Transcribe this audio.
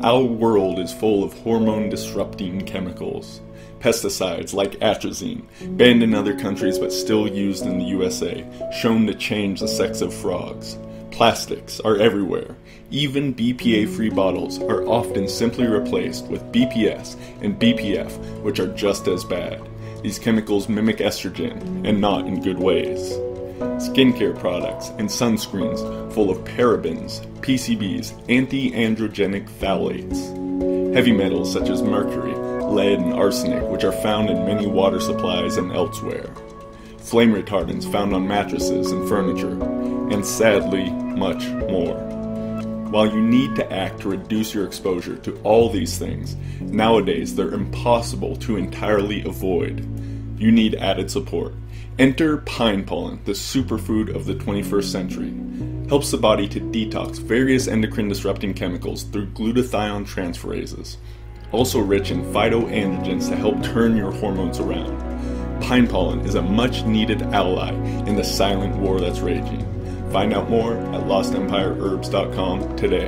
Our world is full of hormone-disrupting chemicals. Pesticides like Atrazine, banned in other countries but still used in the USA, shown to change the sex of frogs. Plastics are everywhere. Even BPA-free bottles are often simply replaced with BPS and BPF, which are just as bad. These chemicals mimic estrogen, and not in good ways. Skincare products and sunscreens full of parabens, PCBs, anti-androgenic phthalates. Heavy metals such as mercury, lead, and arsenic, which are found in many water supplies and elsewhere. Flame retardants found on mattresses and furniture, and sadly, much more. While you need to act to reduce your exposure to all these things, nowadays they're impossible to entirely avoid. You need added support. Enter pine pollen, the superfood of the 21st century. Helps the body to detox various endocrine disrupting chemicals through glutathione transferases. Also rich in phyto-androgens to help turn your hormones around. Pine pollen is a much needed ally in the silent war that's raging. Find out more at lostempireherbs.com today.